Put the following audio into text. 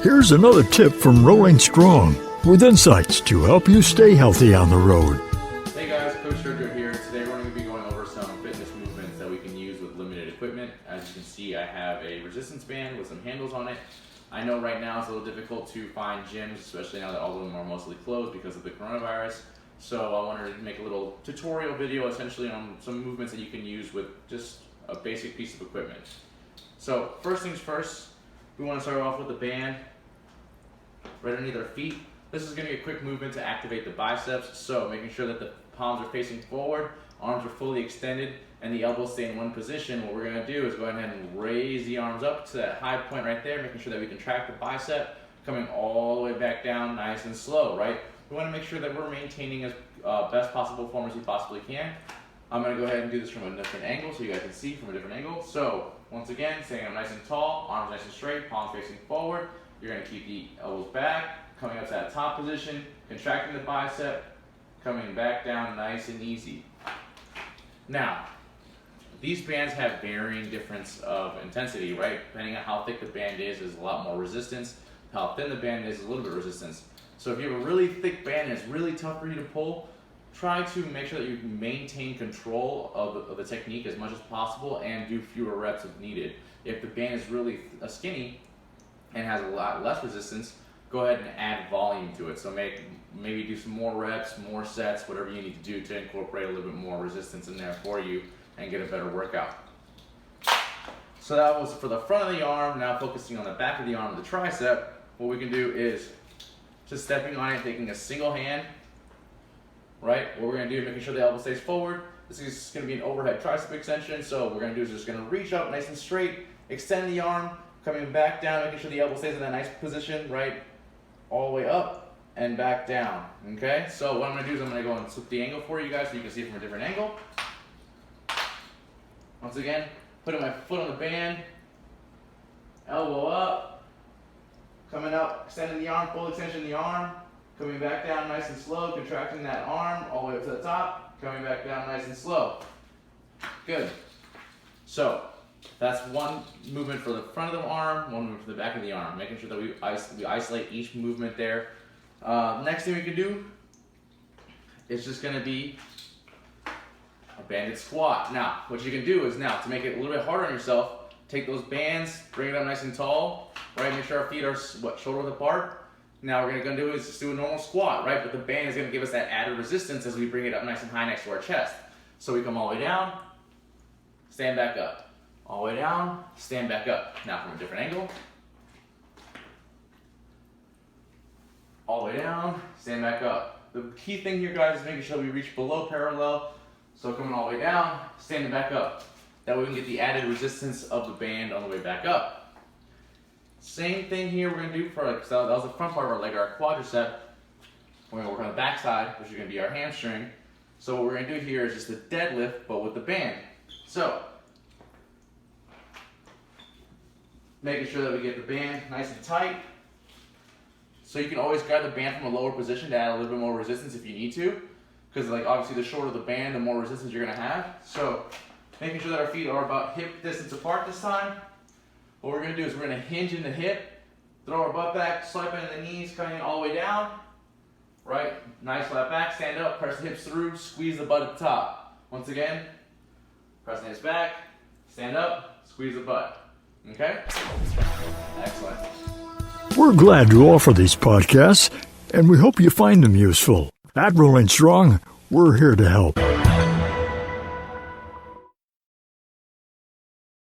Here's another tip from Rolling Strong with insights to help you stay healthy on the road. Hey guys, Coach Jojo here. Today we're going to be going over some fitness movements that we can use with limited equipment. As you can see, I have a resistance band with some handles on it. I know right now it's a little difficult to find gyms, especially now that all of them are mostly closed because of the coronavirus. So I wanted to make a little tutorial video essentially on some movements that you can use with just a basic piece of equipment. So first things first, we want to start off with the band right underneath our feet. This is going to be a quick movement to activate the biceps, so making sure that the palms are facing forward, arms are fully extended, and the elbows stay in one position. What we're going to do is go ahead and raise the arms up to that high point right there, making sure that we contract the bicep, coming all the way back down nice and slow, right? We want to make sure that we're maintaining as best possible form as we possibly can. I'm going to go ahead and do this from a different angle so you guys can see from a different angle. So once again, staying up nice and tall, arms nice and straight, palms facing forward. You're going to keep the elbows back, coming up to that top position, contracting the bicep, coming back down nice and easy. Now, these bands have varying difference of intensity, right? Depending on how thick the band is, there's a lot more resistance. How thin the band is, a little bit of resistance. So if you have a really thick band and it's really tough for you to pull, try to make sure that you maintain control of the technique as much as possible and do fewer reps if needed. If the band is really skinny and has a lot less resistance, go ahead and add volume to it. So maybe do some more reps, more sets, whatever you need to do to incorporate a little bit more resistance in there for you and get a better workout. So that was for the front of the arm. Now focusing on the back of the arm, the tricep, what we can do is just stepping on it, taking a single hand, right? What we're gonna do is making sure the elbow stays forward. This is gonna be an overhead tricep extension. So what we're gonna do is just gonna reach up nice and straight, extend the arm, coming back down, making sure the elbow stays in that nice position, right? All the way up and back down, okay? So what I'm gonna do is I'm gonna go and flip the angle for you guys so you can see it from a different angle. Once again, putting my foot on the band, elbow up, coming up, extending the arm, full extension of the arm, coming back down nice and slow, contracting that arm all the way up to the top, coming back down nice and slow. Good. So that's one movement for the front of the arm, one movement for the back of the arm, making sure that we isolate each movement there. Next thing we can do is just going to be a bandit squat. Now, what you can do is now, to make it a little bit harder on yourself, take those bands, bring it up nice and tall, right? Make sure our feet are shoulder width apart. Now what we're going to do is just do a normal squat, right? But the band is going to give us that added resistance as we bring it up nice and high next to our chest. So we come all the way down, stand back up. All the way down, stand back up. Now from a different angle. All the way down, stand back up. The key thing here, guys, is making sure we reach below parallel. So coming all the way down, standing back up. That way we can get the added resistance of the band on the way back up. Same thing here we're going to do for, that was the front part of our leg, our quadricep. We're going to work on the back side, which is going to be our hamstring. So what we're going to do here is just a deadlift, but with the band. So, making sure that we get the band nice and tight. So you can always grab the band from a lower position to add a little bit more resistance if you need to. Because obviously the shorter the band, the more resistance you're going to have. So making sure that our feet are about hip distance apart this time. What we're going to do is we're going to hinge in the hip, throw our butt back, swipe in the knees, coming all the way down. Right, nice flat back, stand up, press the hips through, squeeze the butt at the top. Once again, press the hips back, stand up, squeeze the butt. Okay? Excellent. We're glad to offer these podcasts, and we hope you find them useful. At Rolling Strong, we're here to help.